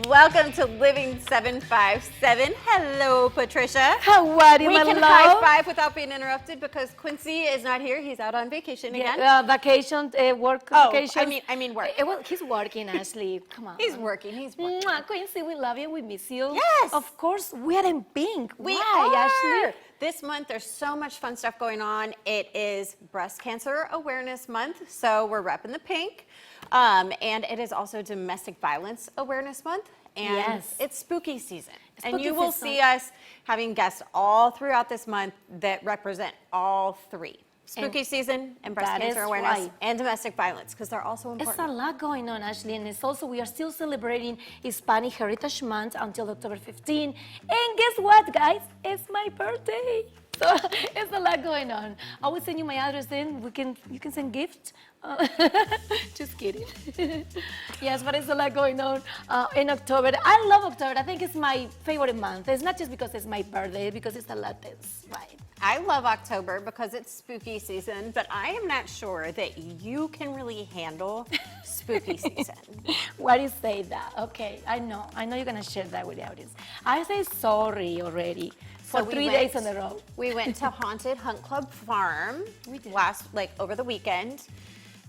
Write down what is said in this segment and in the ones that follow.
Welcome to Living 757. Hello, Patricia. How are you, We my can love? high five without being interrupted because Quincy is not here. He's out on vacation again. Vacation, work Oh, vacation. I mean work. Well, he's working, Ashley. Come on. He's working. Mwah, Quincy, we love you. We miss you. Yes. Of course, we are in pink. We Why, are. Ashley? This month, there's so much fun stuff going on. It is Breast Cancer Awareness Month, so we're repping the pink. And it is also Domestic Violence Awareness Month. And Yes. it's spooky season. And spooky you will season. see us having guests all throughout this month that represent all three. Spooky season and breast that cancer is awareness right. and domestic violence, because they're also It's a important. lot going on, Ashley, and it's also, we are still celebrating Hispanic Heritage Month until October 15. And guess what, guys? It's my birthday. So it's a lot going on. I will send you my address in. You can send gifts. Just kidding. Yes, but it's a lot going on in October. I love October. I think it's my favorite month. It's not just because it's my birthday, because it's a Latin's, right? I love October because it's spooky season, but I am not sure that you can really handle spooky season. Why do you say that? Okay, I know you're gonna share that with the audience. I say sorry already for So we 3 went- days in a row. We went to Haunted Hunt Club Farm We did. over the weekend.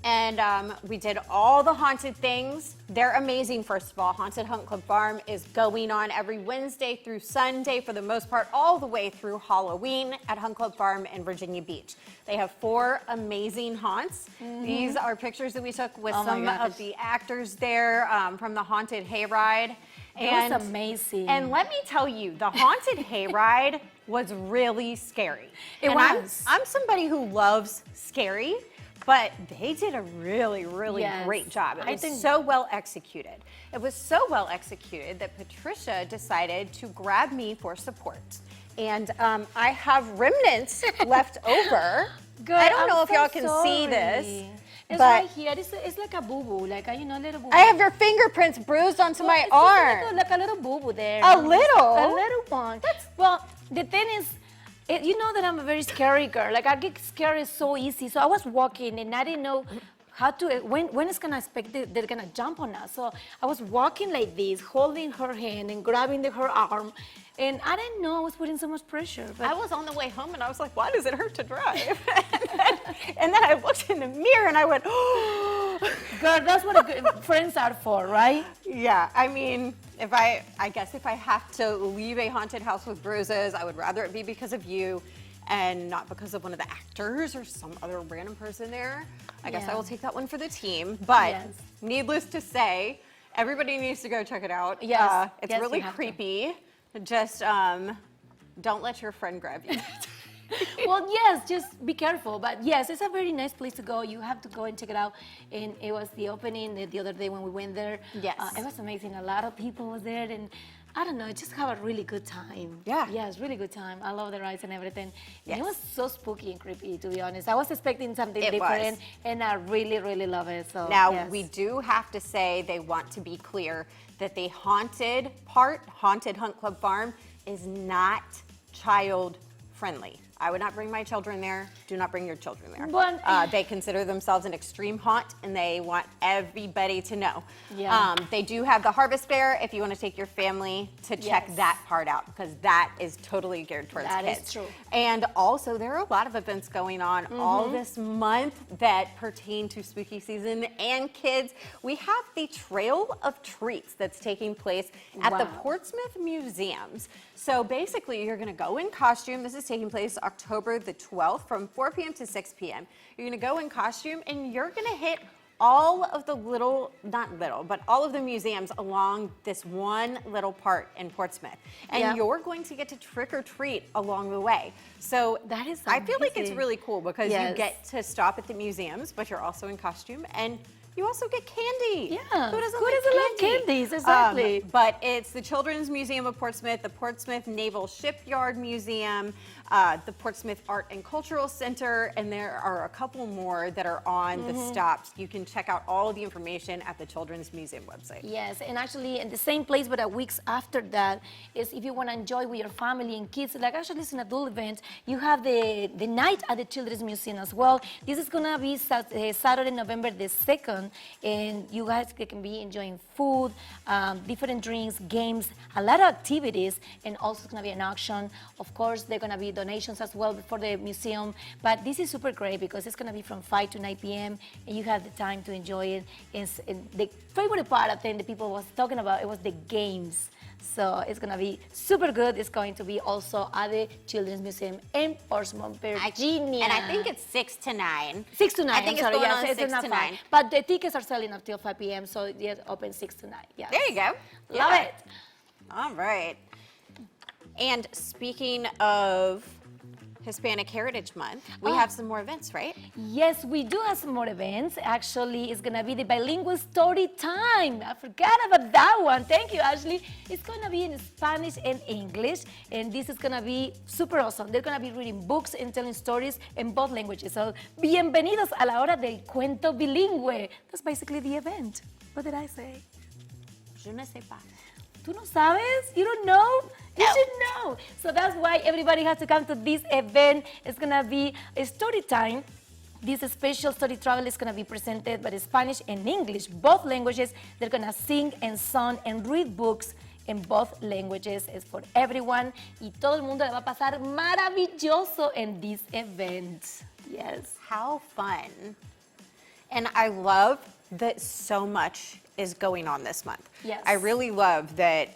And we did all the haunted things. They're amazing, first of all. Haunted Hunt Club Farm is going on every Wednesday through Sunday for the most part, all the way through Halloween at Hunt Club Farm in Virginia Beach. They have 4 amazing haunts. These are pictures that we took with Oh my some gosh. of the actors there from the Haunted Hayride. It was amazing. And let me tell you, the Haunted Hayride was really scary. It And was. I'm somebody who loves scary, but they did a really, really Yes. great job. It I was think- so well executed. It was so well executed that Patricia decided to grab me for support. And I have remnants left over. Girl, I don't I'm know if so y'all can see sorry. this, It's but right here. It's like a boo-boo, like a, little boo-boo. I have your fingerprints bruised onto my It's just arm. like a little boo-boo there. A little? A little one. Well, the thing is, you know that I'm a very scary girl. Like, I get scared so easy. So I was walking, and I didn't know how to, when it's gonna expect they're gonna jump on us. So I was walking like this, holding her hand and grabbing her arm. And I didn't know I was putting so much pressure. But I was on the way home and I was like, why does it hurt to drive? and then I looked in the mirror and I went, oh. girl, that's what friends are for, right? Yeah, I mean, I guess if I have to leave a haunted house with bruises, I would rather it be because of you and not because of one of the actors or some other random person there. I guess I Yeah. will take that one for the team. But Yes. needless to say, everybody needs to go check it out. Yes. It's Yes, really you have to. creepy. Just don't let your friend grab you. Well, yes, just be careful. But yes, it's a very nice place to go. You have to go and check it out. And it was the opening the other day when we went there. Yes. It was amazing. A lot of people was there, and I don't know, just have a really good time. Yeah. Yes, really good time. I love the rides and everything. Yes. And it was so spooky and creepy, to be honest. I was expecting something It different, was. and I really, really love it. So Now, yes. we do have to say they want to be clear that the haunted part, Haunted Hunt Club Farm, is not child friendly. I would not bring my children there. Do not bring your children there. But- they consider themselves an extreme haunt, and they want everybody to know. Yeah. They do have the Harvest Fair if you want to take your family to check Yes. that part out, because that is totally geared towards That is kids. true. And also, there are a lot of events going on all this month that pertain to spooky season and kids. We have the Trail of Treats that's taking place at the Wow. Portsmouth Museums. So basically, you're going to go in costume. This is taking place October the 12th from 4 p.m. to 6 p.m. You're going to go in costume, and you're going to hit all of the but all of the museums along this one little part in Portsmouth. And Yeah. you're going to get to trick or treat along the way. So That is I feel like it's amazing. really cool because you Yes. get to stop at the museums, but you're also in costume, and you also get candy. Yeah. Who doesn't Who like doesn't love candies? Exactly. But it's the Children's Museum of Portsmouth, the Portsmouth Naval Shipyard Museum, the Portsmouth Art and Cultural Center, and there are a couple more that are on the stops. You can check out all of the information at the Children's Museum website. Yes, and actually in the same place, but a weeks after that, is if you want to enjoy with your family and kids, like actually it's an adult event, you have the night at the Children's Museum as well. This is going to be Saturday, November the 2nd auction, and you guys can be enjoying food, different drinks, games, a lot of activities, and also it's gonna be an auction. Of course, there are gonna be donations as well for the museum, but this is super great because it's gonna be from 5 to 9 p.m. and you have the time to enjoy it. And the favorite part, I think, the people was talking about, it was the games. So it's gonna be super good. It's going to be also at the Children's Museum in Portsmouth, Virginia. And I think it's 6 to 9. 6 to 9. I think I'm it's sorry. going Yes, on it's 6 not to 5. 9. But the tickets are selling until 5 p.m. So it's open 6 to 9. Yeah. There you go. Love Yeah. it. All right. And speaking of Hispanic Heritage Month, we have some more events, right? Yes, we do have some more events. Actually, it's gonna be the bilingual story time. I forgot about that one. Thank you, Ashley. It's gonna be in Spanish and English, and this is gonna be super awesome. They're gonna be reading books and telling stories in both languages. So, bienvenidos a la hora del cuento bilingüe. That's basically the event. What did I say? Je ne sais pas. ¿Tú no sabes? You don't know? You No. should know. So that's why everybody has to come to this event. It's gonna be a story time. This special story travel is gonna be presented by Spanish and English, both languages. They're gonna sing and song and read books in both languages. It's for everyone. Y todo el mundo le va a pasar maravilloso en this event. Yes. How fun. And I love that so much is going on this month. Yes. I really love that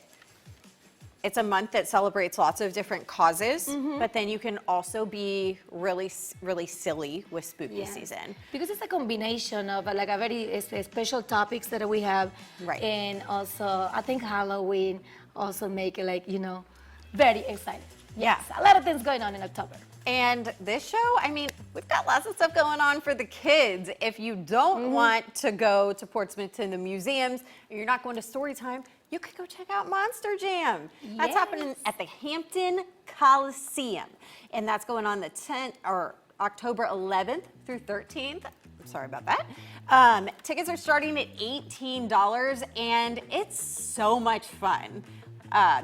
it's a month that celebrates lots of different causes, but then you can also be really, really silly with spooky Yeah. season. Because it's a combination of like a very special topics that we have. Right. And also, I think Halloween also make it like, you know, very exciting. Yeah. Yes, a lot of things going on in October. And this show, I mean, we've got lots of stuff going on for the kids. If you don't want to go to Portsmouth to the museums, or you're not going to story time, you could go check out Monster Jam. That's happening at the Hampton Coliseum. And that's going on the 10th or October 11th through 13th. I'm sorry about that. Tickets are starting at $18 and it's so much fun.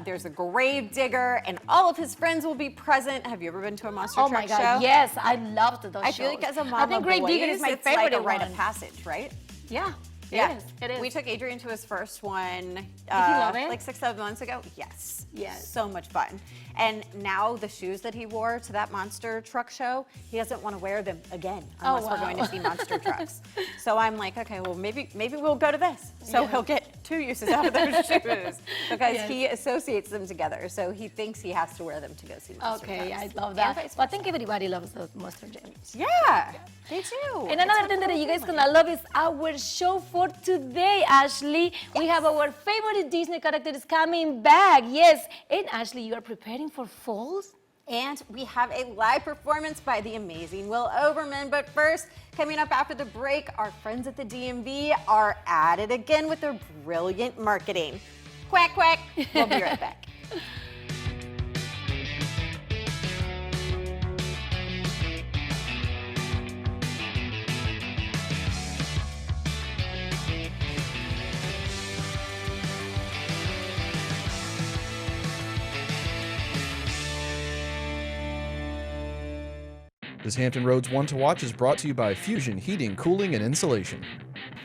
There's a grave digger, and all of his friends will be present. Have you ever been to a monster Oh truck my God, show? yes, I loved those I shows. feel like as a mom I think of Great boys, Digger is my it's favorite like a rite one. of passage, right? Yeah, Yeah, it is. It is. We took Adrian to his first one. Did he love it? Like 6-7 months ago. Yes. Yes. So much fun. And now the shoes that he wore to that monster truck show, he doesn't want to wear them again unless we're going to see monster trucks. So I'm like, okay, well maybe we'll go to this. So Yeah. he'll get 2 uses out of those shoes because Yes. he associates them together. So he thinks he has to wear them to go see monster Okay, I trucks. love And that. vice Well, I think everybody loves those Monster Jams. Yeah, they do. And another thing that you guys gonna love is our show for today, Ashley. We have our favorite Disney characters coming back. Yes, and Ashley, you are preparing for falls? And we have a live performance by the amazing Will Overman. But first, coming up after the break, our friends at the DMV are at it again with their brilliant marketing. Quack, quack. We'll be right back. This Hampton Roads One to Watch is brought to you by Fusion Heating, Cooling, and Insulation.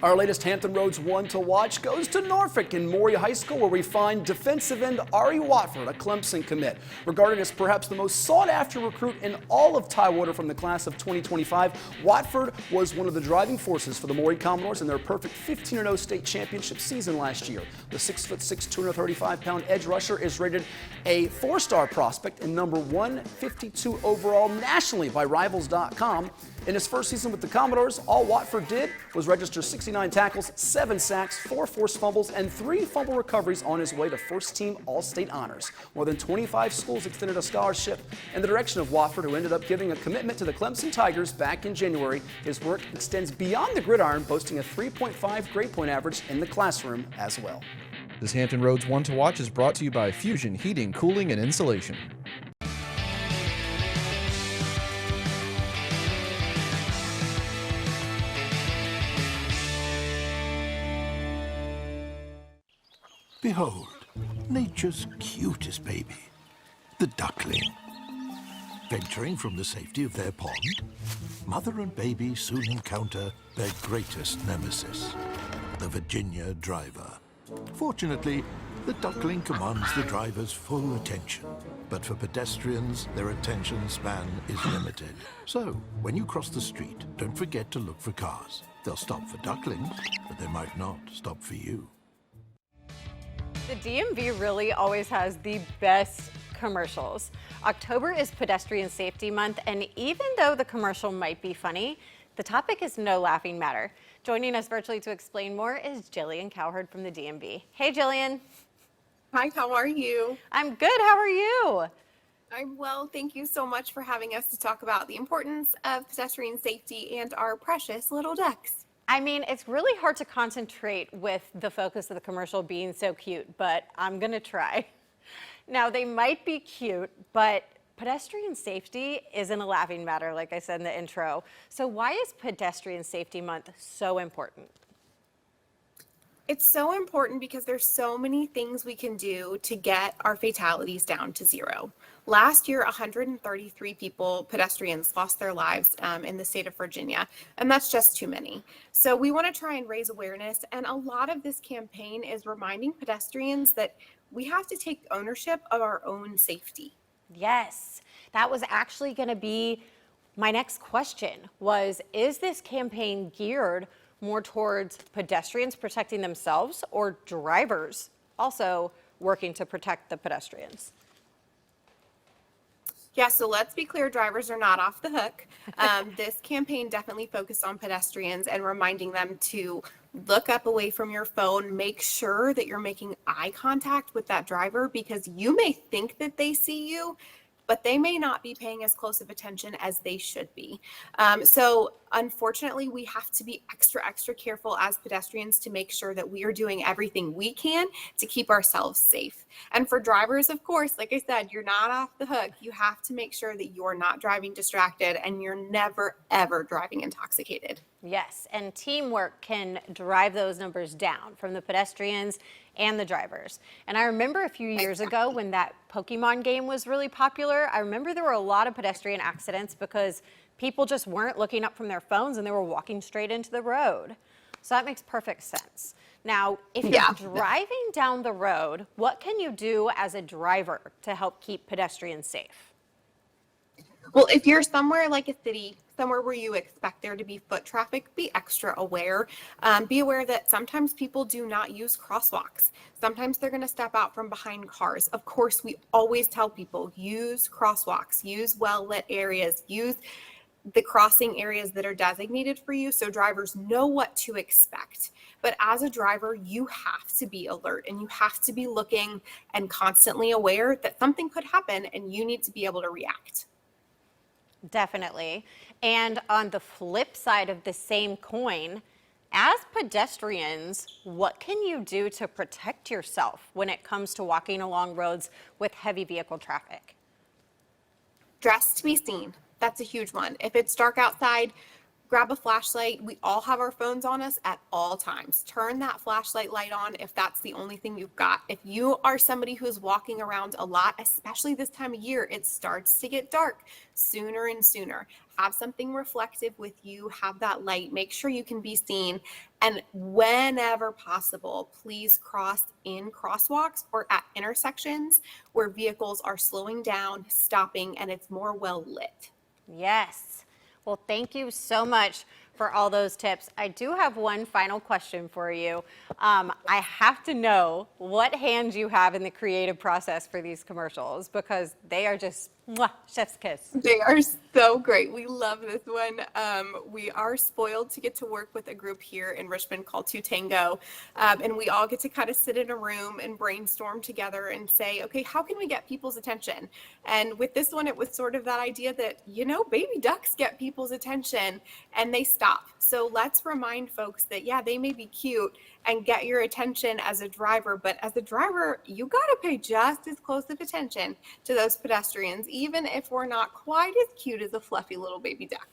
Our latest Hampton Roads One to Watch goes to Norfolk and Maury High School, where we find defensive end Ari Watford, a Clemson commit. Regarded as perhaps the most sought-after recruit in all of Tidewater from the class of 2025, Watford was one of the driving forces for the Maury Commodores in their perfect 15-0 state championship season last year. The 6'6", 235-pound edge rusher is rated a 4-star prospect and number 152 overall nationally by Rivals.com. In his first season with the Commodores, all Watford did was register 69 tackles, 7 sacks, 4 forced fumbles, and 3 fumble recoveries on his way to first-team All-State honors. More than 25 schools extended a scholarship in the direction of Watford, who ended up giving a commitment to the Clemson Tigers back in January. His work extends beyond the gridiron, boasting a 3.5 grade point average in the classroom as well. This Hampton Roads One to Watch is brought to you by Fusion Heating, Cooling, and Insulation. Behold, nature's cutest baby, the duckling. Venturing from the safety of their pond, mother and baby soon encounter their greatest nemesis, the Virginia driver. Fortunately, the duckling commands the driver's full attention, but for pedestrians, their attention span is limited. So, when you cross the street, don't forget to look for cars. They'll stop for ducklings, but they might not stop for you. The DMV really always has the best commercials. October is Pedestrian Safety Month, and even though the commercial might be funny, the topic is no laughing matter. Joining us virtually to explain more is Jillian Cowherd from the DMV. Hey, Jillian. Hi, how are you? I'm good. How are you? I'm well. Thank you so much for having us to talk about the importance of pedestrian safety and our precious little ducks. I mean, it's really hard to concentrate with the focus of the commercial being so cute, but I'm going to try. Now, they might be cute, but pedestrian safety isn't a laughing matter, like I said in the intro. So why is Pedestrian Safety Month so important? It's so important because there's so many things we can do to get our fatalities down to zero. Last year, 133 pedestrians lost their lives in the state of Virginia, and that's just too many. So we want to try and raise awareness, and a lot of this campaign is reminding pedestrians that we have to take ownership of our own safety. Yes, that was actually going to be my next question is this campaign geared more towards pedestrians protecting themselves or drivers also working to protect the pedestrians? Yeah, so let's be clear, drivers are not off the hook. This campaign definitely focused on pedestrians and reminding them to look up away from your phone, make sure that you're making eye contact with that driver because you may think that they see you, but they may not be paying as close of attention as they should be. So unfortunately, we have to be extra careful as pedestrians to make sure that we are doing everything we can to keep ourselves safe. And for drivers, of course, like I said, you're not off the hook. You have to make sure that you're not driving distracted and you're never, ever driving intoxicated. Yes, and teamwork can drive those numbers down from the pedestrians and the drivers. And I remember a few years ago when that Pokemon game was really popular, I remember there were a lot of pedestrian accidents because people just weren't looking up from their phones and they were walking straight into the road. So that makes perfect sense. Now, if you're driving down the road, what can you do as a driver to help keep pedestrians safe? Well, if you're somewhere like a city, somewhere where you expect there to be foot traffic, be extra aware. Be aware that sometimes people do not use crosswalks. Sometimes they're going to step out from behind cars. Of course, we always tell people use crosswalks, use well-lit areas, use the crossing areas that are designated for you so drivers know what to expect. But as a driver, you have to be alert and you have to be looking and constantly aware that something could happen and you need to be able to react. Definitely. And on the flip side of the same coin, as pedestrians, what can you do to protect yourself when it comes to walking along roads with heavy vehicle traffic? Dress to be seen. That's a huge one. If it's dark outside, grab a flashlight. We all have our phones on us at all times. Turn that flashlight light on if that's the only thing you've got. If you are somebody who's walking around a lot, especially this time of year, it starts to get dark sooner and sooner. Have something reflective with you, have that light, make sure you can be seen. And whenever possible, please cross in crosswalks or at intersections where vehicles are slowing down, stopping, and it's more well lit. Yes. Well, thank you so much for all those tips. I do have one final question for you. I have to know what hands you have in the creative process for these commercials because they are just chef's kiss. They are so great. We love this one. We are spoiled to get to work with a group here in Richmond called Two Tango. And we all get to kind of sit in a room and brainstorm together and say, okay, how can we get people's attention? And with this one, it was sort of that idea that, baby ducks get people's attention and they stop. So let's remind folks that, they may be cute and get your attention as a driver, but as a driver, you got to pay just as close of attention to those pedestrians, even if we're not quite as cute as a fluffy little baby duck.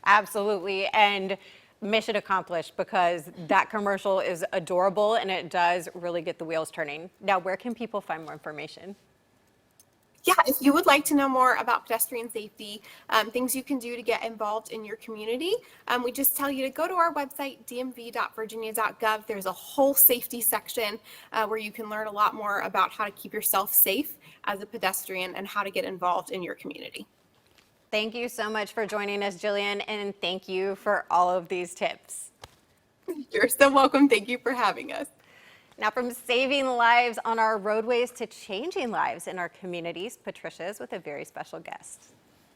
Absolutely. And mission accomplished because that commercial is adorable and it does really get the wheels turning. Now, where can people find more information? Yeah, if you would like to know more about pedestrian safety, things you can do to get involved in your community, we just tell you to go to our website, dmv.virginia.gov. There's a whole safety section where you can learn a lot more about how to keep yourself safe as a pedestrian and how to get involved in your community. Thank you so much for joining us, Jillian, and thank you for all of these tips. You're so welcome. Thank you for having us. Now, from saving lives on our roadways to changing lives in our communities, Patricia's with a very special guest.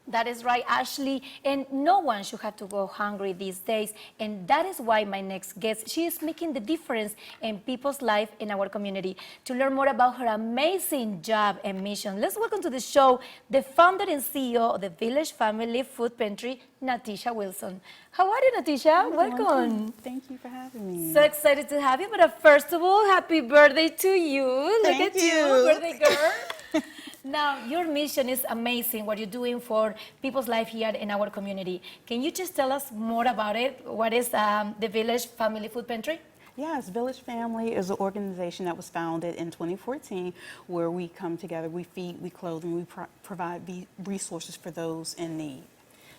That is right, Ashley. And no one should have to go hungry these days. And that is why my next guest, she is making the difference in people's life in our community. To learn more about her amazing job and mission, let's welcome to the show the founder and CEO of the Village Family Food Pantry, Natisha Wilson. How are you, Natisha? Welcome. Thank you for having me. So excited to have you. But first of all, happy birthday to you. Look Thank at you, you. birthday girl. Now, your mission is amazing, what you're doing for people's life here in our community. Can you just tell us more about it? What is the Village Family Food Pantry? Yes, Village Family is an organization that was founded in 2014 where we come together, we feed, we clothe, and we provide resources for those in need.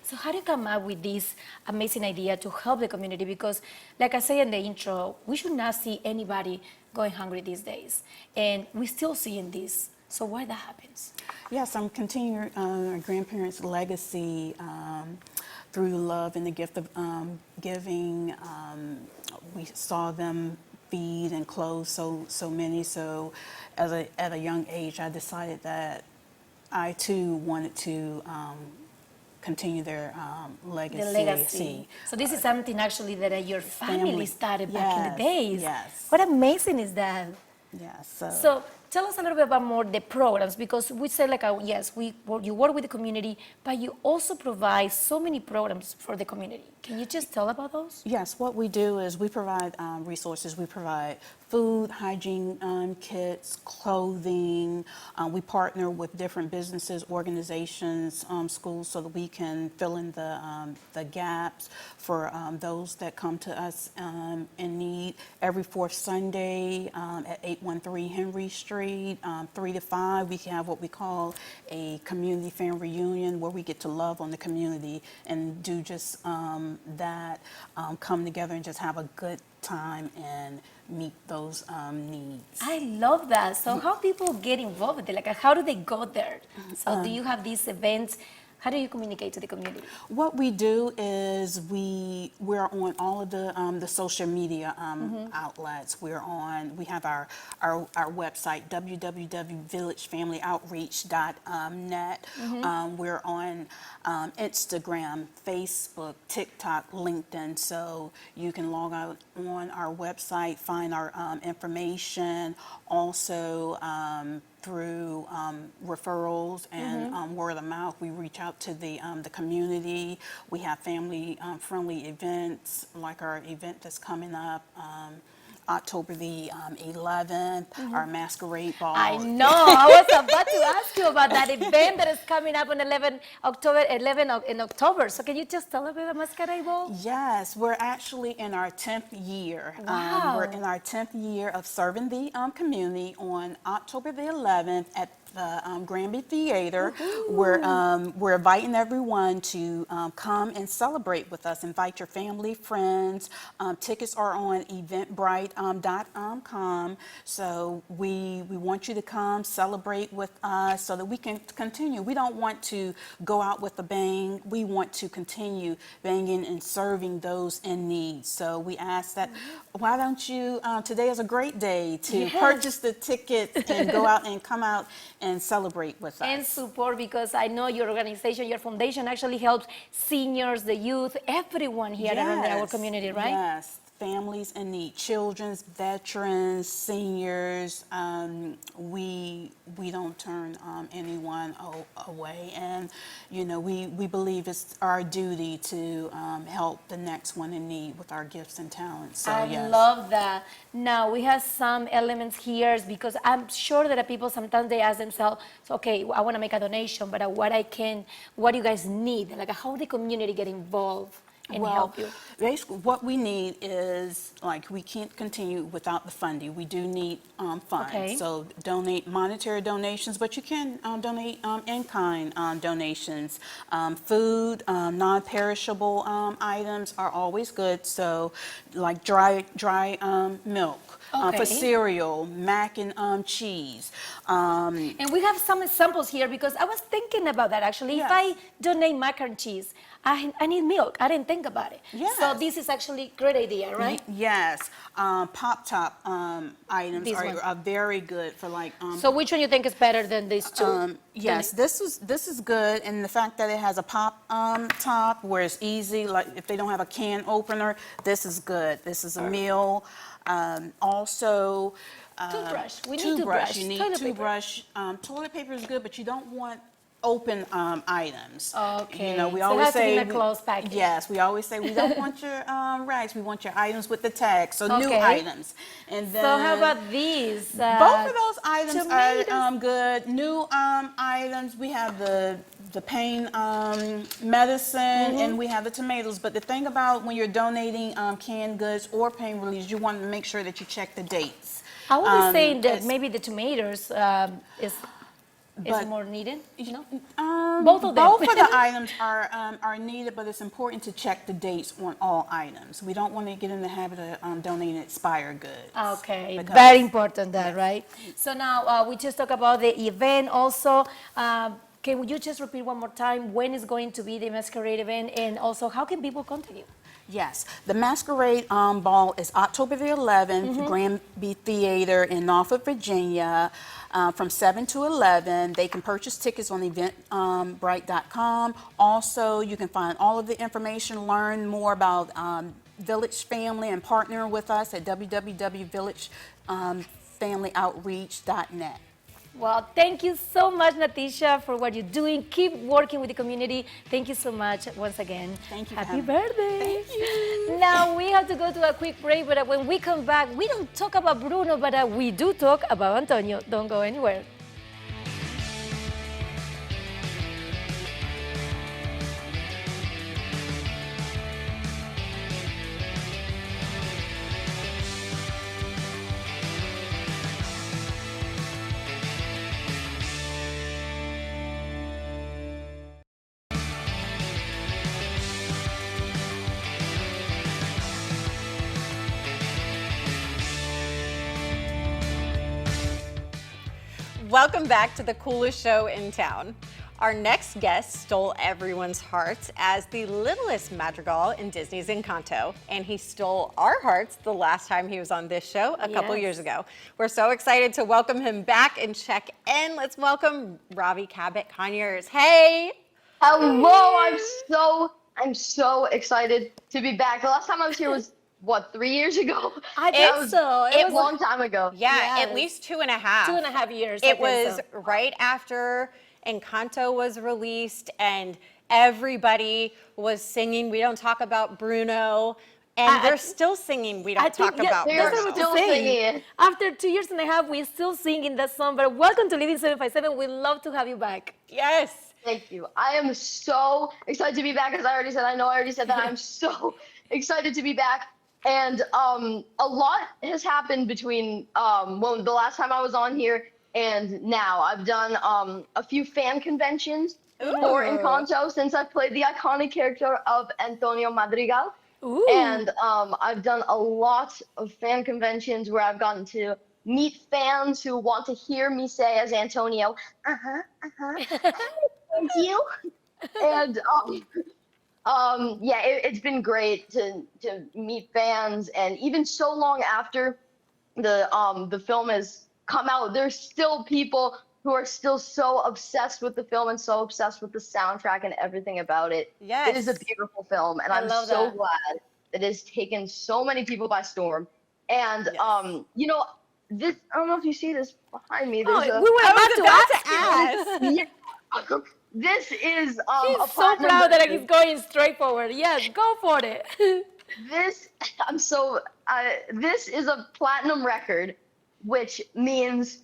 So how do you come up with this amazing idea to help the community? Because like I say in the intro, we should not see anybody going hungry these days. And we're still seeing this. So why that happens? Yes, I'm continuing our grandparents' legacy through love and the gift of giving. We saw them feed and clothe so many. So at a young age, I decided that I too wanted to continue their legacy. The legacy. So this is something actually that your family started back in the days. Yes. What amazing is that? Yes. So tell us a little bit about more the programs, because we say like, yes, you work with the community, but you also provide so many programs for the community. Can you just tell about those? Yes, what we do is we provide resources. We provide food, hygiene kits, clothing. We partner with different businesses, organizations, schools, so that we can fill in the gaps for those that come to us in need. Every fourth Sunday at 813 Henry Street, 3 to 5, we have what we call a community fan reunion where we get to love on the community and do just that, come together and just have a good time and meet those needs. I love that. So how people get involved with it? Like, how do they go there? So do you have these events? How do you communicate to the community? What we do is we're on all of the social media outlets. We have our website, www.villagefamilyoutreach.net. We're on Instagram, Facebook, TikTok, LinkedIn. So you can log out on our website, find our information. Also, through referrals and word of mouth, we reach out to the community. We have family-friendly events, like our event that's coming up October the 11th, our masquerade ball. I know. I was about to ask you about that event that is coming up on 11 in October. So can you just tell us about the masquerade ball? Yes, we're actually in our 10th year. Wow. We're in our 10th year of serving the community on October the 11th at the Granby Theater. We're inviting everyone to come and celebrate with us. Invite your family, friends. Tickets are on eventbrite.com. So we want you to come celebrate with us so that we can continue. We don't want to go out with a bang. We want to continue banging and serving those in need. So we ask that, why don't you, today is a great day to purchase the tickets and go out and come out and celebrate with us. And support, because I know your organization, your foundation actually helps seniors, the youth, everyone here around our community, right? Yes, families in need, children, veterans, seniors. We don't turn anyone away, and we believe it's our duty to help the next one in need with our gifts and talents. So, I yes. love that. Now we have some elements here, because I'm sure that people sometimes they ask themselves, okay, I want to make a donation, but what do you guys need? Like, how the community get involved and help you? Basically, what we need is, like, we can't continue without the funding. We do need funds. Okay. So donate monetary donations, but you can donate in-kind donations. Food, non-perishable items are always good. So, like dry milk. Okay. For cereal, mac and cheese. And we have some examples here because I was thinking about that actually. Yes. If I donate mac and cheese, I need milk. I didn't think about it. Yes. So this is actually a great idea, right? Yes. Pop-top items These ones. are very good for like. So which one you think is better than these two? Yes, this is good, and the fact that it has a pop top where it's easy, like if they don't have a can opener, this is good. This is a meal. Also, Toothbrush. We need toothbrush. You need Toilet paper. toothbrush. Toilet paper is good, but you don't want open items. Okay. You know, we So it always has to be say in a closed package. Yes, we always say we don't want your rags. We want your items with the tag. So new Okay. items. And then So how about these? both of those items tomatoes. are good. New items. We have the pain medicine, and we have the tomatoes. But the thing about when you're donating canned goods or pain relief, you want to make sure that you check the dates. I would be saying that it's- maybe the tomatoes is But- more needed. You know? Both of them. Both of the items are needed, but it's important to check the dates on all items. We don't want to get in the habit of donating expired goods. Okay, Because- very important that, right? So now we just talked about the event also. Can you just repeat one more time when is going to be the masquerade event, and also how can people contact you? Yes, the Masquerade Ball is October the 11th, Granby Theater in Norfolk, Virginia, from 7 to 11. They can purchase tickets on eventbrite.com. Also, you can find all of the information, learn more about Village Family, and partner with us at www.villagefamilyoutreach.net. Well, thank you so much, Natisha, for what you're doing. Keep working with the community. Thank you so much once again. Thank you for Happy having me. birthday. Thank you. Now, we have to go to a quick break, but when we come back, we don't talk about Bruno, but we do talk about Antonio. Don't go anywhere. Welcome back to the coolest show in town. Our next guest stole everyone's hearts as the littlest madrigal in Disney's Encanto, and he stole our hearts the last time he was on this show a couple Yes. years ago. We're so excited to welcome him back and check in. Let's welcome Ravi Cabot-Conyers. Hey! Hello, I'm so excited to be back. The last time I was here was what, 3 years ago? I It think was- so. It was a long time ago. Yeah, Yes. at least 2.5. 2.5 years. I It think was so. right after Encanto was released, and everybody was singing We Don't Talk About Bruno, and I they're still singing We Don't Talk About they're Bruno. still singing it. After 2.5 years, we're still singing that song. But welcome to Living 757. We'd love to have you back. Yes. Thank you. I am so excited to be back. As I already said, I already said that. I'm so excited to be back. And a lot has happened between when the last time I was on here and now. I've done a few fan conventions for Encanto since I played the iconic character of Antonio Madrigal. Ooh. And I've done a lot of fan conventions where I've gotten to meet fans who want to hear me say as Antonio, thank you. And yeah, it's been great to meet fans, and even so long after the film has come out, there's still people who are still so obsessed with the film and so obsessed with the soundtrack and everything about it. Yes. It is a beautiful film, and I'm love so that. glad it has taken so many people by storm. And you know, this, I don't know if you see this behind me. Oh, There's a, we were I about was to about ask. to ask. yeah. This is He's a so platinum proud that record. he's going straight forward. Yes, go for it. This, this is a platinum record, which means,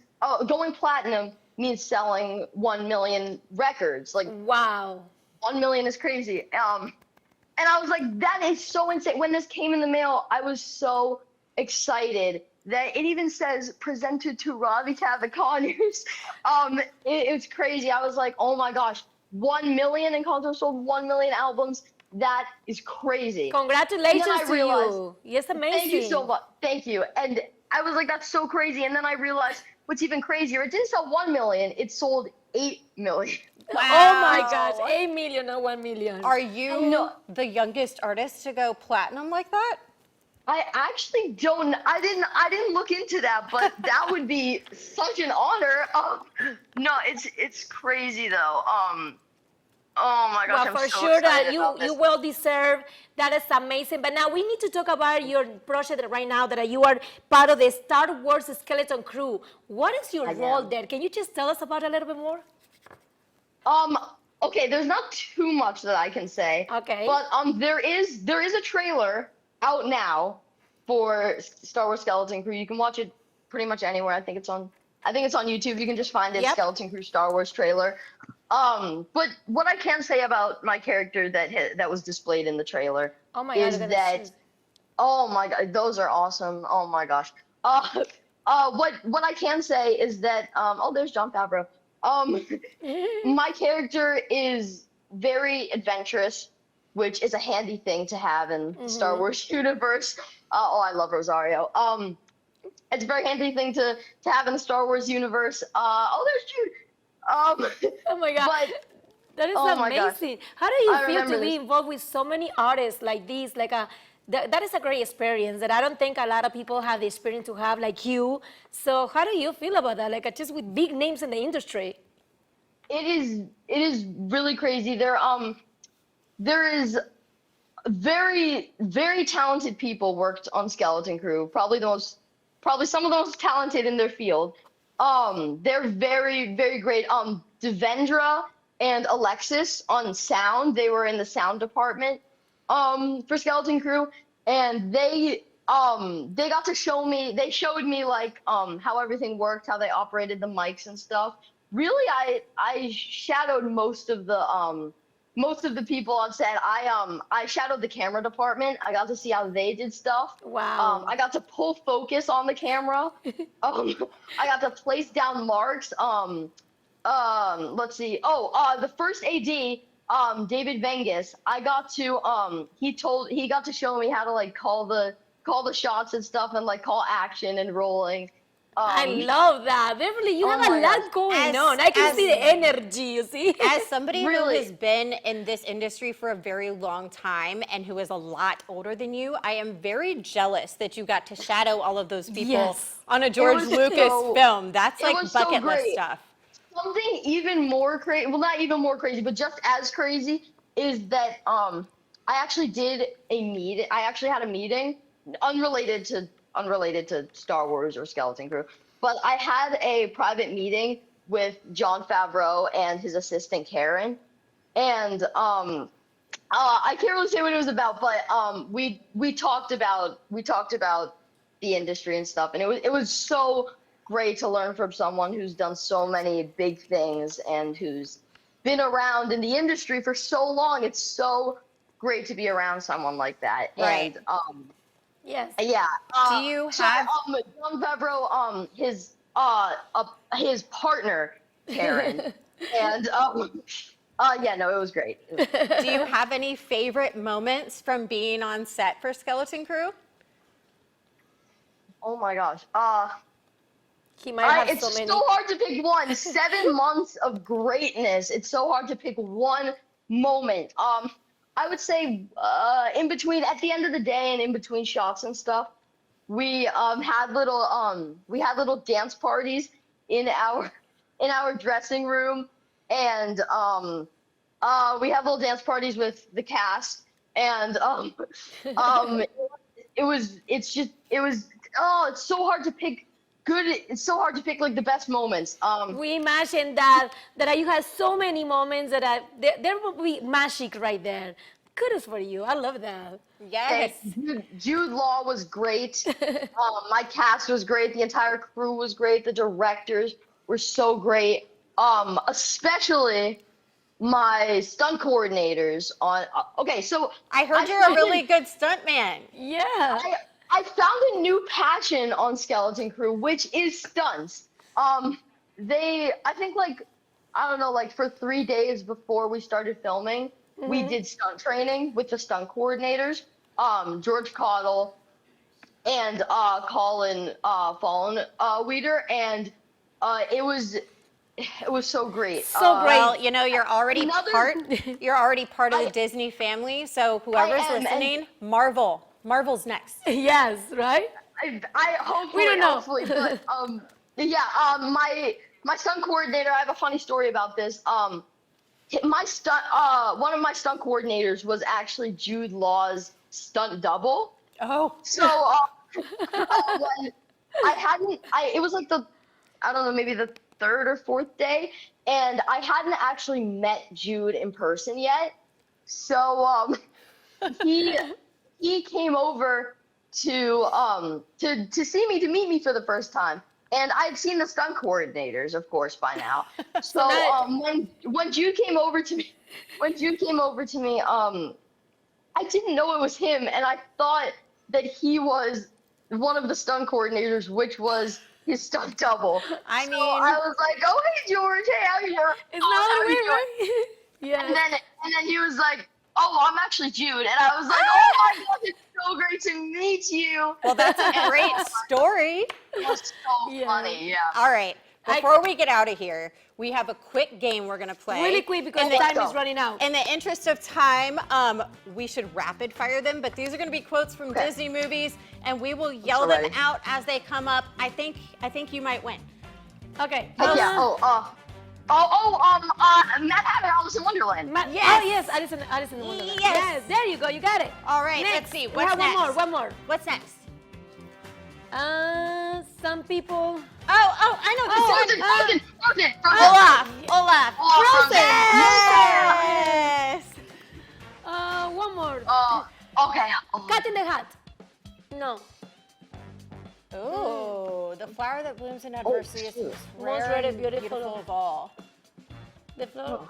going platinum means selling 1 million records. Like, Wow. 1 million is crazy. And I was like, that is so insane. When this came in the mail, I was so excited that it even says presented to Radhika the Connors. It's crazy. I was like, oh my gosh, 1 million Encanto sold 1 million albums. That is crazy. Congratulations And then I to realized- you. Yes, amazing. Thank you so much. Thank you. And I was like, that's so crazy. And then I realized what's even crazier, it didn't sell 1 million, it sold 8 million. Oh my gosh, 8 million, not 1 million. Are you know. the youngest artist to go platinum like that? I actually don't. I didn't look into that, but that would be such an honor. No, it's crazy though. Oh my gosh, Well, I'm for so sure that excited about you this. well deserve. That is amazing. But now we need to talk about your project right now that you are part of the Star Wars Skeleton Crew. What is your I role am. there? Can you just tell us about it a little bit more? Okay, there's not too much that I can say. Okay. But there is a trailer out now for Star Wars Skeleton Crew. You can watch it pretty much anywhere. I think it's on YouTube. You can just find it, Yep. Skeleton Crew Star Wars trailer. But what I can say about my character that was displayed in the trailer Oh my God, is look at that this. oh my god, those are awesome. Oh my gosh. What I can say is that there's Jon Favreau. My character is very adventurous, which is a handy thing to have in the Star Wars universe. I love Rosario. It's a very handy thing to have in the Star Wars universe. There's Jude. Oh my God. But That is oh my gosh. amazing. How do you I feel to remember be this. involved with so many artists like these? That is a great experience that I don't think a lot of people have the experience to have like you. So how do you feel about that? Like just with big names in the industry. it is really crazy. There is very, very talented people worked on Skeleton Crew. Probably some of the most talented in their field. They're very, very great. Devendra and Alexis on sound. They were in the sound department for Skeleton Crew, and they got to show me. They showed me like how everything worked, how they operated the mics and stuff. Really, I shadowed most of the people on set. I shadowed the camera department. I got to see how they did stuff. Wow. I got to pull focus on the camera. I got to place down marks. Let's see. The first AD, David Vengus. I got to he got to show me how to like call the shots and stuff and like call action and rolling. I love that. Beverly, you oh have a my lot gosh. going on. I can see the energy, you see? As somebody Really? who has been in this industry for a very long time and who is a lot older than you, I am very jealous that you got to shadow all of those people Yes. on a George was Lucas so- film. That's it like was so bucket list great. stuff. Something even more crazy, well, not even more crazy, but just as crazy is that I actually had a meeting unrelated to Star Wars or Skeleton Crew, but I had a private meeting with Jon Favreau and his assistant Karen, and I can't really say what it was about, but we talked about the industry and stuff, and it was so great to learn from someone who's done so many big things and who's been around in the industry for so long. It's so great to be around someone like that. Right. And Yes. yeah. Do you So, have- Jon Favreau, his partner Karen, and yeah, no, it was great. Do you have any favorite moments from being on set for Skeleton Crew? Oh my gosh. He might have It's so many. so hard to pick one. 7 months of greatness. It's so hard to pick one moment. I would say in between, at the end of the day, and in between shots and stuff, we had little dance parties in our dressing room, and we had little dance parties with the cast, and it's so hard to pick. It's so hard to pick like the best moments. We imagine that you had so many moments that there will be magic right there. Kudos for you. I love that. Yes. Jude Law was great. My cast was great. The entire crew was great. The directors were so great. Especially my stunt coordinators on. Okay, so I heard you're a found really good stuntman. Yeah. I found a new passion on Skeleton Crew, which is stunts. I think like, I don't know, like for 3 days before we started filming, we did stunt training with the stunt coordinators, George Cottle and Colin Fallenweeder, and it was so great. So great. Well, you know, you're already Another- part of the Disney family. So whoever's I am, and- listening, Marvel's next. Yes, right? I hopefully, don't know. hopefully, but my stunt coordinator. I have a funny story about this. My stunt, one of my stunt coordinators was actually Jude Law's stunt double. Oh. So when it was like I don't know, maybe the third or fourth day, and I hadn't actually met Jude in person yet. So he came over to see me, to meet me for the first time. And I'd seen the stunt coordinators, of course, by now. So when Jude came over to me, I didn't know it was him, and I thought that he was one of the stunt coordinators, which was his stunt double. I So mean- I was like, "Oh, hey George, hey, how you doing?" It's not how weird, you doing?" right? Yeah. And then he was like, "Oh, I'm actually Jude," and I was like, "Oh my God, it's so great to meet you." Well, that's a great story. It was so Yeah. funny, yeah. All right. Before we get out of here, we have a quick game we're going to play. Really quick because In the- time is running out. In the interest of time, we should rapid fire them, but these are going to be quotes from Okay. Disney movies, and we will yell so them ready. out as they come up. I think you might win. Okay. Heck yeah. Matt Hatter, Alice in Wonderland. Yes. Oh, yes, Alice in Wonderland. Yes. There you go. You got it. All right, Next. let's see. We What's have next? one more. What's next? Some people. Oh, I know this one. Frozen. Olaf. Oh, Frozen. Yes. One more. Okay. Cat in the Hat. No. Ooh, the flower that blooms in adversity is the most rare rare and and beautiful beautiful of of all. The flower.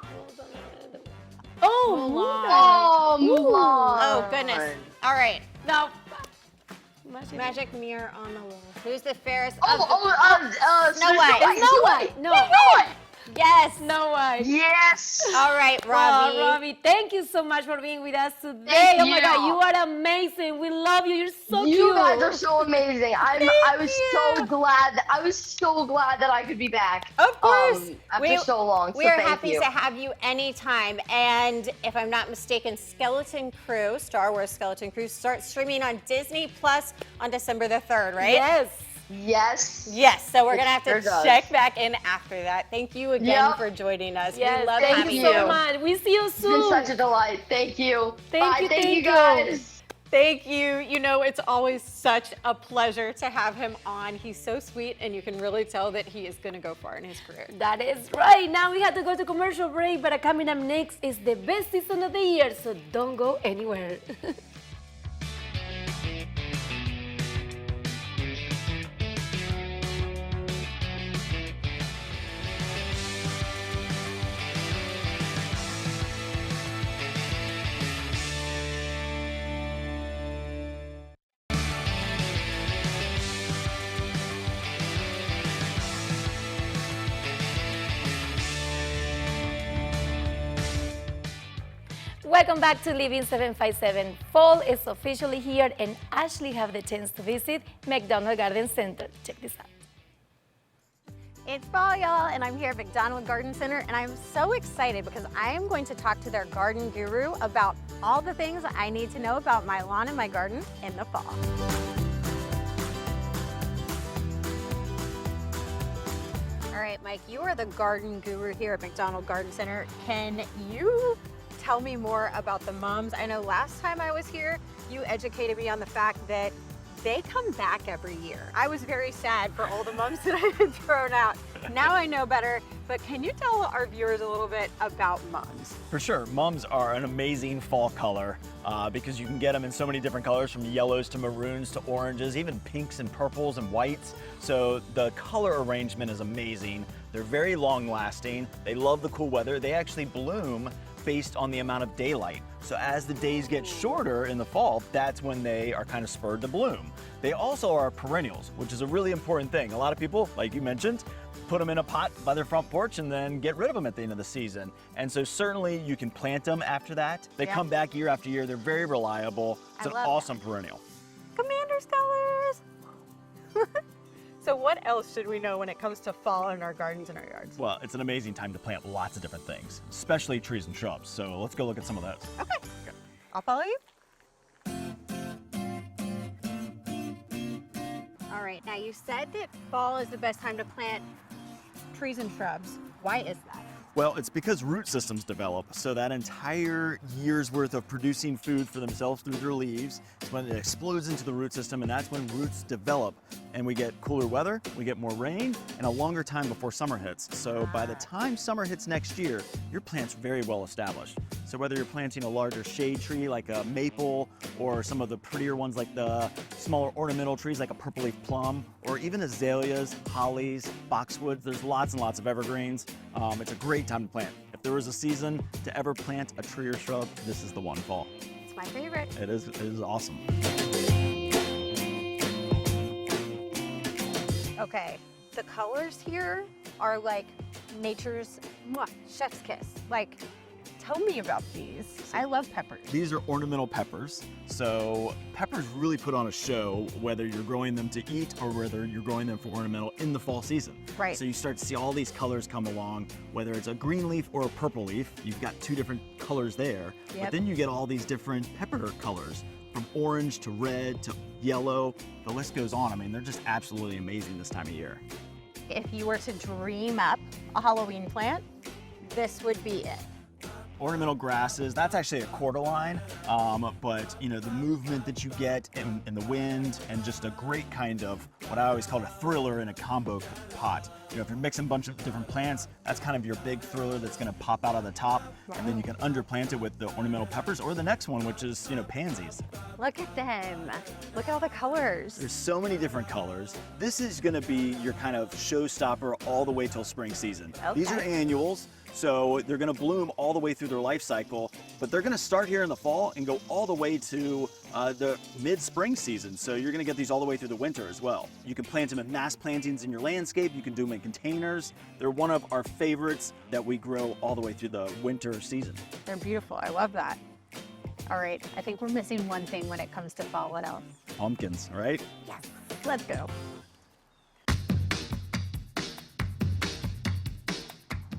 Oh, Oh, Mulan. Oh, goodness. All right. Now. Magic mirror on the wall. Who's the fairest of Snow White. It's Snow White. No. Yes. Snow White. Yes. All right, Robbie. Robbie, thank you so much for being with us today. Thank Oh my you. God, you are amazing. We love you. You're so cute. You guys are so amazing. I was so glad that I could be back. Of course. After so long. So We are thank happy you. to have you anytime. And if I'm not mistaken, Skeleton Crew, Star Wars Skeleton Crew, starts streaming on Disney Plus on December the 3rd, right? Yes. Yes. Yes, so we're going to have Sure to does. check back in after that. Thank you again Yep. for joining us. Yes. We love thank having you you. so much. We see you It's been soon. such a delight. Thank you. Thank Bye. you, Thank thank you you. guys. Thank you. You know, it's always such a pleasure to have him on. He's so sweet, and you can really tell that he is going to go far in his career. That is right. Now we have to go to commercial break, but coming up next is the best season of the year, so don't go anywhere. Welcome back to Living 757. Fall is officially here, and Ashley have the chance to visit McDonald Garden Center. Check this out. It's fall, y'all, and I'm here at McDonald Garden Center, and I'm so excited because I am going to talk to their garden guru about all the things I need to know about my lawn and my garden in the fall. All right, Mike, you are the garden guru here at McDonald Garden Center. Can you tell me more about the mums? I know last time I was here, you educated me on the fact that they come back every year. I was very sad for all the mums that I had thrown out. Now I know better, but can you tell our viewers a little bit about mums? For sure, mums are an amazing fall color because you can get them in so many different colors, from yellows to maroons to oranges, even pinks and purples and whites. So the color arrangement is amazing. They're very long lasting. They love the cool weather. They actually bloom based on the amount of daylight. So as the days get shorter in the fall, that's when they are kind of spurred to bloom. They also are perennials, which is a really important thing. A lot of people, like you mentioned, put them in a pot by their front porch and then get rid of them at the end of the season. And so certainly you can plant them after that. They come back year after year. They're very reliable. It's an awesome perennial. Commander's colors. So what else should we know when it comes to fall in our gardens and our yards? Well, it's an amazing time to plant lots of different things, especially trees and shrubs. So let's go look at some of those. Okay. I'll follow you. All right, now you said that fall is the best time to plant trees and shrubs. Why is that? Well, it's because root systems develop, so that entire year's worth of producing food for themselves through their leaves is when it explodes into the root system, and that's when roots develop. And we get cooler weather, we get more rain, and a longer time before summer hits. So by the time summer hits next year, your plant's very well established. So whether you're planting a larger shade tree like a maple, or some of the prettier ones like the smaller ornamental trees like a purple leaf plum, or even azaleas, hollies, boxwoods, there's lots and lots of evergreens. It's a great time to plant. If there was a season to ever plant a tree or shrub, this is the one, fall. It's my favorite. It is awesome. Okay, the colors here are like nature's chef's kiss. Like, tell me about these. I love peppers. These are ornamental peppers. So peppers really put on a show whether you're growing them to eat or whether you're growing them for ornamental in the fall season. Right. So you start to see all these colors come along, whether it's a green leaf or a purple leaf. You've got two different colors there. Yep. But then you get all these different pepper colors, from orange to red to yellow. The list goes on. I mean, they're just absolutely amazing this time of year. If you were to dream up a Halloween plant, this would be it. Ornamental grasses, that's actually a cordyline, but you know, the movement that you get in the wind, and just a great kind of what I always call a thriller in a combo pot. You know, if you're mixing a bunch of different plants, that's kind of your big thriller that's gonna pop out of the top, and then you can underplant it with the ornamental peppers, or the next one, which is, you know, pansies. Look at them. Look at all the colors. There's so many different colors. This is gonna be your kind of showstopper all the way till spring season. Okay. These are annuals. So they're gonna bloom all the way through their life cycle, but they're gonna start here in the fall and go all the way to the mid-spring season. So you're gonna get these all the way through the winter as well. You can plant them in mass plantings in your landscape. You can do them in containers. They're one of our favorites that we grow all the way through the winter season. They're beautiful. I love that. All right, I think we're missing one thing when it comes to fall. What else? Pumpkins, right? Yes. Let's go.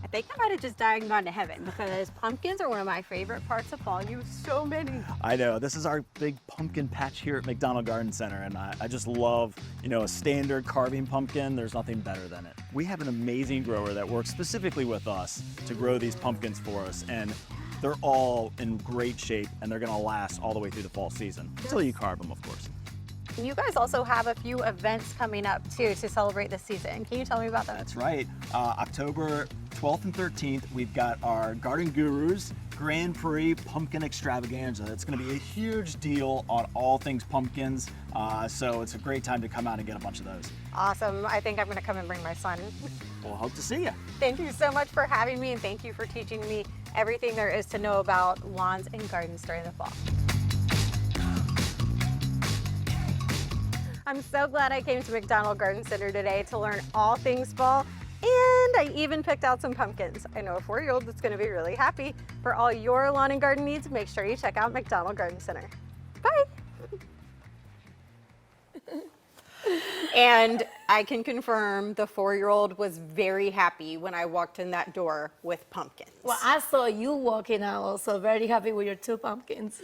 I think I might have just died and gone to heaven, because pumpkins are one of my favorite parts of fall. You have so many. I know, this is our big pumpkin patch here at McDonald Garden Center, and I just love, you know, a standard carving pumpkin. There's nothing better than it. We have an amazing grower that works specifically with us to grow these pumpkins for us, and they're all in great shape, and they're gonna last all the way through the fall season, until you carve them, of course. You guys also have a few events coming up too to celebrate the season. Can you tell me about them? That's right. October 12th and 13th, we've got our Garden Gurus Grand Prix Pumpkin Extravaganza. It's going to be a huge deal on all things pumpkins, so it's a great time to come out and get a bunch of those. Awesome. I think I'm going to come and bring my son. We'll hope to see you. Thank you so much for having me, and thank you for teaching me everything there is to know about lawns and gardens during the fall. I'm so glad I came to McDonald Garden Center today to learn all things fall, and I even picked out some pumpkins. I know a 4-year-old that's going to be really happy. For all your lawn and garden needs, make sure you check out McDonald Garden Center. Bye. And I can confirm the 4-year-old was very happy when I walked in that door with pumpkins. Well, I saw you walking out also very happy with your 2 pumpkins.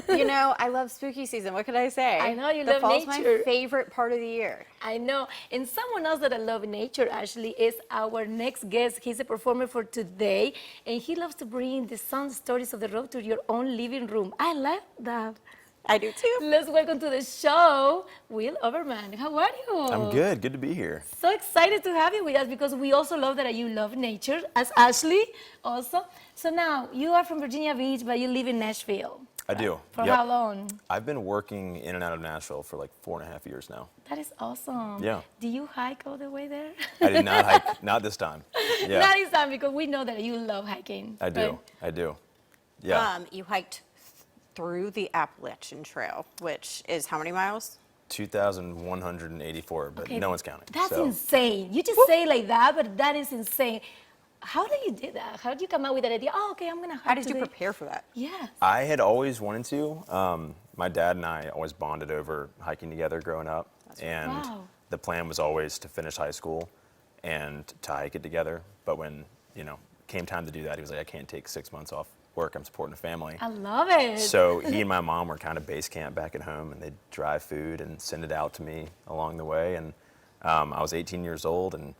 You know, I love spooky season. What could I say? I know you The love fall's nature. my favorite part of the year. I know. And someone else that I love in nature actually is our next guest. He's a performer for today, and he loves to bring the sun stories of the road to your own living room. I love that. I do too. Let's welcome to the show, Will Overman. How are you? I'm good. Good to be here. So excited to have you with us, because we also love that you love nature, as Ashley also. So now, you are from Virginia Beach, but you live in Nashville. I do. For Yep. how long? I've been working in and out of Nashville for like 4.5 years now. That is awesome. Yeah. Do you hike all the way there? I did not hike, not this time. Yeah, Not this time because we know that you love hiking. I do. right? I do. Yeah, You hiked through the Appalachian Trail, which is how many miles? 2,184, but Okay, no one's counting. That's so. insane. You just say it like that, but that is insane. How did you do that? How did you come up with that idea? Oh, okay, I'm gonna hike How did you today. prepare for that? Yes. I had always wanted to. My dad and I always bonded over hiking together growing up, and Wow. the plan was always to finish high school and to hike it together. But when came time to do that, he was like, "I can't take 6 months off work. I'm supporting a family." I love it. So he and my mom were kind of base camp back at home, and they'd drive food and send it out to me along the way. And I was 18 years old and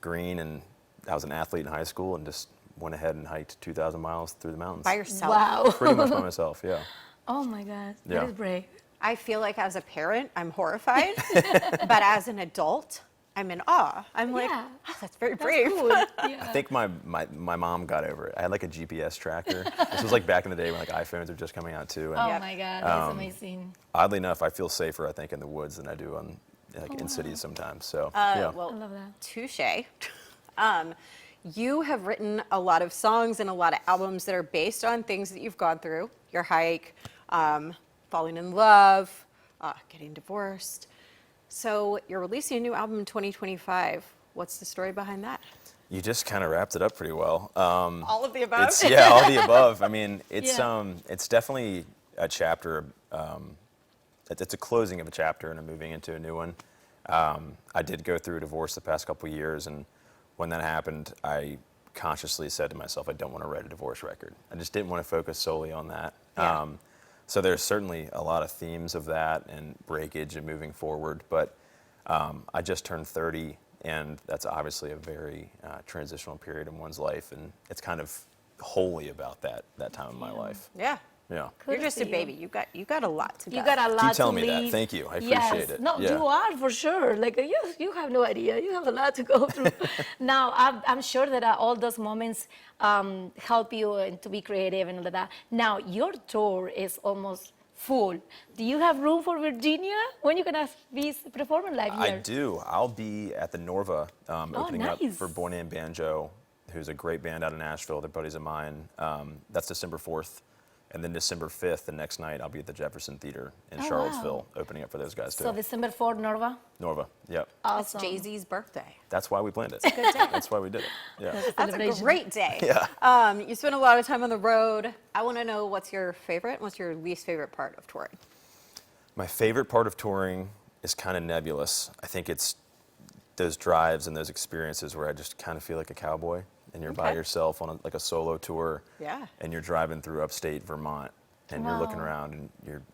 green, and I was an athlete in high school, and just went ahead and hiked 2,000 miles through the mountains. By yourself? Wow. Pretty much by myself, yeah. Oh my God. Yeah. That is brave. I feel like as a parent, I'm horrified, but as an adult, I'm in awe. I'm like, Yeah. oh, that's very That's brave. cool. Yeah. I think my mom got over it. I had like a GPS tracker. This was like back in the day when like iPhones were just coming out too. And Oh my God, that's Um, amazing. oddly enough, I feel safer, I think, in the woods than I do in cities sometimes. So yeah. Well, I love that. touche. You have written a lot of songs and a lot of albums that are based on things that you've gone through, your hike, falling in love, getting divorced. So you're releasing a new album in 2025. What's the story behind that? You just kind of wrapped it up pretty well. All of the above? Yeah, all the above. I mean, it's Yeah. it's definitely a chapter. It's a closing of a chapter, and I'm moving into a new one. I did go through a divorce the past couple of years, and when that happened, I consciously said to myself, I don't want to write a divorce record. I just didn't want to focus solely on that. Yeah. So there's certainly a lot of themes of that and breakage and moving forward. But I just turned 30, and that's obviously a very transitional period in one's life, and it's kind of wholly about that time of my life. Yeah. Yeah. You're Kudos just to a you. baby. You got a lot to go. You got a lot telling to me that. leave. Thank you. I Yes. appreciate it. No, Yeah. you are for sure. Like you have no idea. You have a lot to go through. Now, I'm sure that all those moments help you and to be creative and all of that. Now, your tour is almost full. Do you have room for Virginia? When you gonna be performing live I here? do. I'll be at the Norva opening up nice. for Boy Named Banjo, who's a great band out of Nashville. They're buddies of mine. That's December 4th. And then December 5th, the next night, I'll be at the Jefferson Theater in Oh, Charlottesville, opening up for those guys too. So December 4th, Norva. Norva, yep. It's Awesome. Jay-Z's birthday. That's why we planned it. Good day. That's why we did it. Yeah. That's a Celebration. great day. Yeah. You spend a lot of time on the road. I want to know what's your favorite and what's your least favorite part of touring? My favorite part of touring is kind of nebulous. I think it's those drives and those experiences where I just kind of feel like a cowboy, and you're by Okay. yourself on like a solo tour. Yeah. And you're driving through upstate Vermont, and you're looking Wow. around, and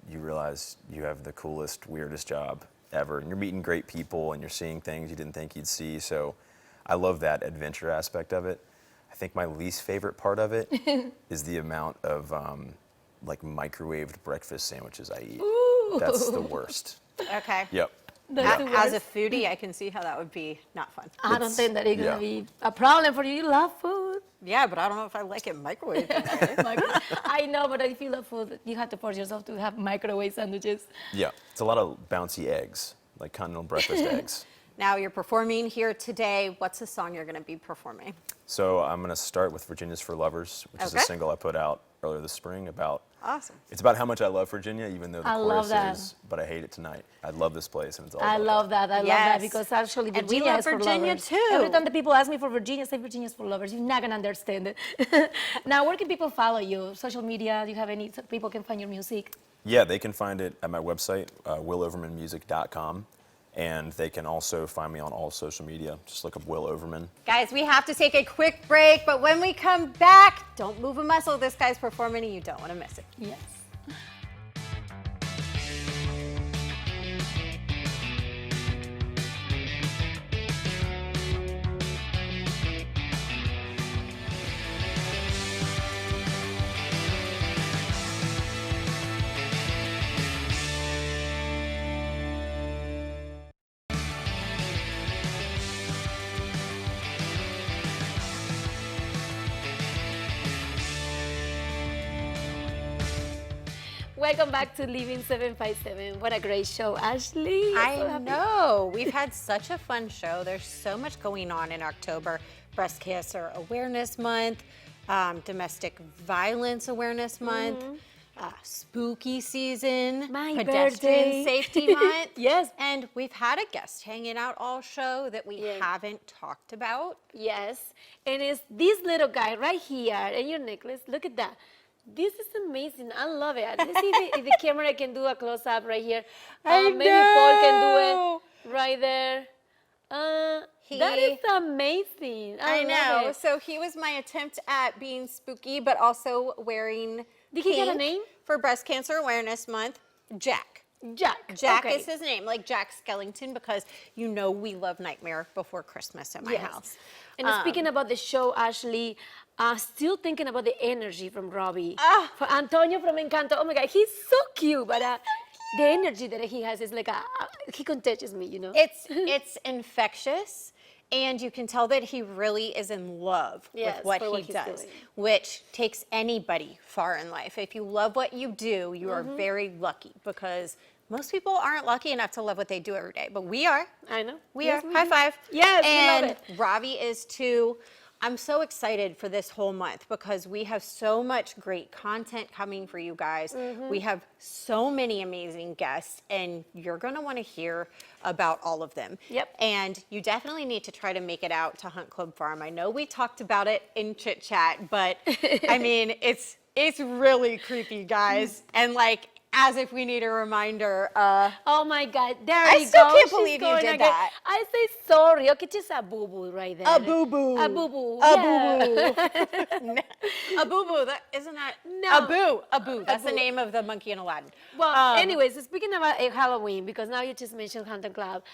you realize you have the coolest, weirdest job ever, and you're meeting great people, and you're seeing things you didn't think you'd see. So I love that adventure aspect of it. I think my least favorite part of it is the amount of like microwaved breakfast sandwiches I eat. That's the worst. Okay. Yep. That's the As a worst. foodie, I can see how that would be not fun. I don't It's- think that it's yeah. gonna be a problem for you. You love food. Yeah, but I don't know if I like it microwaved. I know, but if you love food, you have to force yourself to have microwave sandwiches. Yeah. It's a lot of bouncy eggs, like continental breakfast eggs. Now you're performing here today. What's the song you're going to be performing? So I'm going to start with Virginia's for Lovers, which is a Okay. single I put out earlier this spring about. Awesome. It's about how much I love Virginia, even though the I love chorus that. is, but I hate it tonight. I love this place, and it's all I about love that. I love that Yes. because actually And we Virginia love is for Virginia lovers. too. Every time the people ask me for Virginia, I say Virginia's for lovers. You're not gonna understand it. Now, where can people follow you? Social media? Do you have any so people can find your music? Yeah, they can find it at my website, willovermanmusic.com, and they can also find me on all social media. Just look up Will Overman. Guys, we have to take a quick break, but when we come back, don't move a muscle. This guy's performing and you don't want to miss it. Yes. Welcome back to Living 757. What a great show, Ashley. I'm so I happy. know. We've had such a fun show. There's so much going on in October. Breast Cancer Awareness Month, Domestic Violence Awareness Month, spooky season, My Pedestrian birthday. Safety Month. Yes. And we've had a guest hanging out all show that we haven't talked about. Yes, and it's this little guy right here, and your necklace. Look at that. This is amazing. I love it. Let's see if the camera can do a close-up right here. Maybe Paul can do it right there. That is amazing. I love know. it. So he was my attempt at being spooky, but also wearing Did he get a pink name? for Breast Cancer Awareness Month. Jack. Jack. Jack Okay. is his name, like Jack Skellington, because you know we love Nightmare Before Christmas at my Yes. house. And speaking about the show, Ashley, still thinking about the energy from Robbie. For Antonio from Encanto. Oh my God, he's so cute, but the energy that he has is like he contagious me, you know. It's infectious, and you can tell that he really is in love Yes, with what for he what he's does, doing. which takes anybody far in life. If you love what you do, you are very lucky, because most people aren't lucky enough to love what they do every day, but we are. I know. We Yes, are. we High do. five. Yes, we love and it. Ravi is too. I'm so excited for this whole month because we have so much great content coming for you guys. We have so many amazing guests, and you're going to want to hear about all of them. Yep. And you definitely need to try to make it out to Hunt Club Farm. I know we talked about it in Chit Chat, but I mean, it's really creepy, guys. And like, as if we need a reminder. Oh my God, there I you still go. can't She's believe you going did again. that. I say sorry. Okay, just a boo-boo right there. A boo-boo. A boo-boo. A yeah. boo-boo. A boo-boo. Isn't that? No. A boo. A boo. That's the boo. name of the monkey in Aladdin. Well, anyways, speaking about Halloween, because now you just mentioned Hunter Club,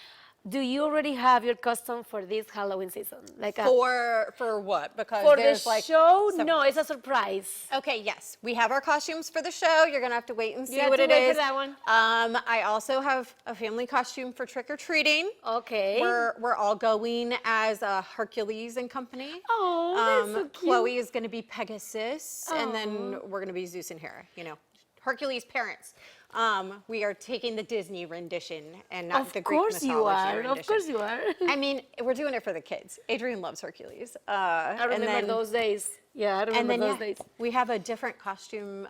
do you already have your costume for this Halloween season? Like For what? Because for the there's like show? some- No, it's a surprise. Okay, yes. We have our costumes for the show. You're going to have to wait and see have what to it wait for is. that one. I also have a family costume for trick-or-treating. Okay. We're all going as Hercules and Company. Oh, that's so cute. Chloe is going to be Pegasus, and then we're going to be Zeus and Hera, you know. Hercules' parents. We are taking the Disney rendition and not the Greek mythology rendition. Of course you are. I mean, we're doing it for the kids. Adrian loves Hercules. I remember those days. Yeah, I remember And then those days. we have a different costume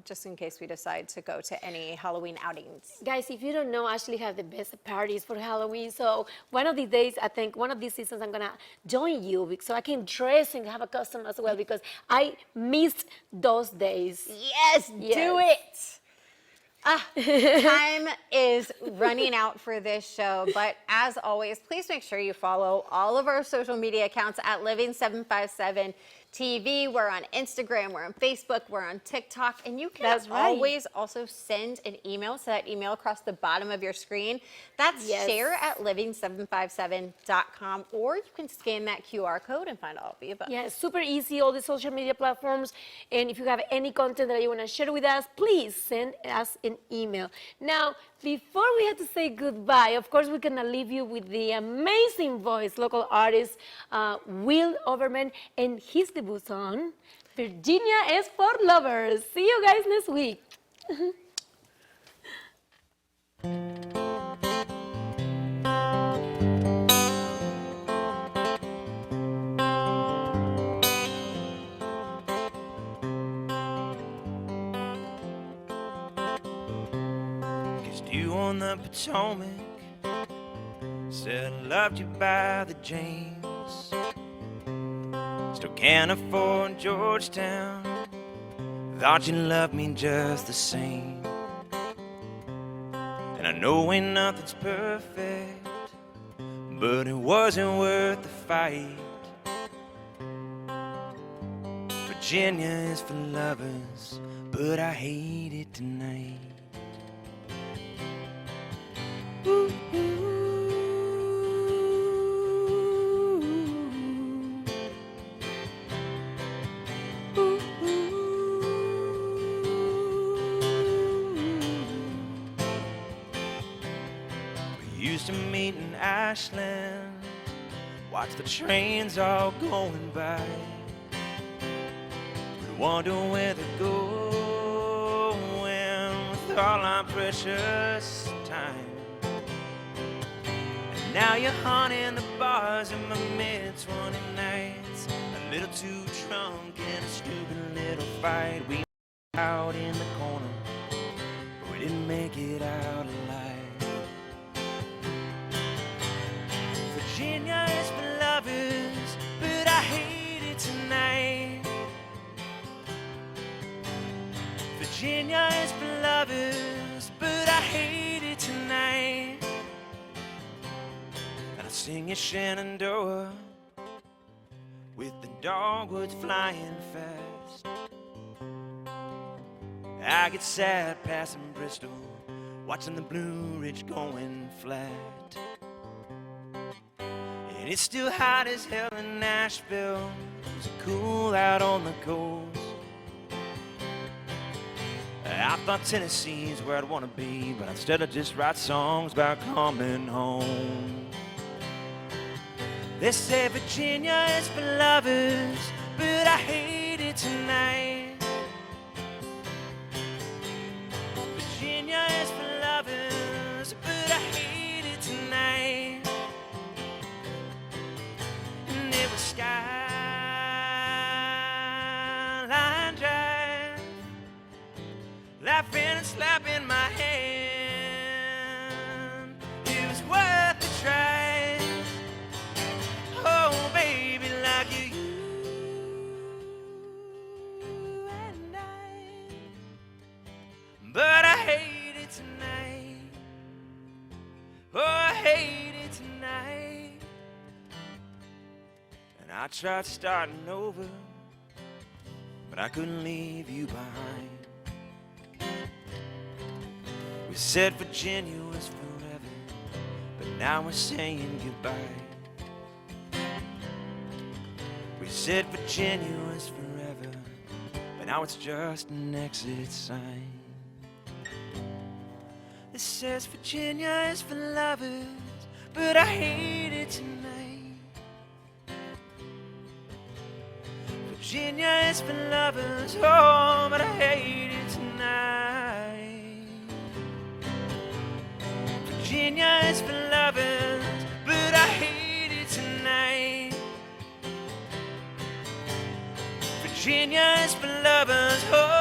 just in case we decide to go to any Halloween outings. Guys, if you don't know, Ashley have the best parties for Halloween. So one of these days, I think one of these seasons, I'm gonna join you so I can dress and have a costume as well because I missed those days. Yes, do Yes. it. Time is running out for this show, but as always, please make sure you follow all of our social media accounts at Living757 TV. We're on Instagram, we're on Facebook, we're on TikTok, and you can That's right. always also send an email to that email across the bottom of your screen. That's Yes. share@living757.com, or you can scan that QR code and find all of the above. Yeah, super easy, all the social media platforms. And if you have any content that you want to share with us, please send us an email. Now, before we have to say goodbye, of course, we're going to leave you with the amazing voice, local artist Will Overman, and his debut song, Virginia is for Lovers. See you guys next week. Kissed you on the Potomac, said I loved you by the James. Still can't afford Georgetown, thought you loved me just the same. And I know ain't nothing's perfect, but it wasn't worth the fight. Virginia is for lovers, but I hate it tonight. Ooh, ooh, we used to meet in Ashland, watch the trains all going by. We'd wonder where they go when we're all our precious time. And now you're haunting the bars in my mid-20 nights. A little too drunk in a stupid little fight. We out in the corner, but we didn't make it out alive. Virginia is for lovers, but I hate it tonight. Virginia is for lovers, but I hate it tonight. And I sing you Shenandoah with the dogwoods flying fast. I get sad passing Bristol, watching the Blue Ridge going flat. And it's still hot as hell in Nashville, it's cool out on the coast. I thought Tennessee's where I'd wanna be, but instead I just write songs about coming home. They say Virginia is for lovers, but I hate it tonight. Virginia is for lovers, but I hate it tonight. And it was Skyline Drive, laughing and slapping my hand. It was worth the try. Oh, baby, like you and I. But I hate it tonight. Oh, I hate it tonight. And I tried starting over, but I couldn't leave you behind. We said Virginia was forever, but now we're saying goodbye. We said Virginia was forever, but now it's just an exit sign. It says Virginia is for lovers, but I hate it tonight. Virginia is for lovers, oh, but I hate it tonight. Virginia is for lovers, but I hate it tonight. Virginia is for lovers, oh.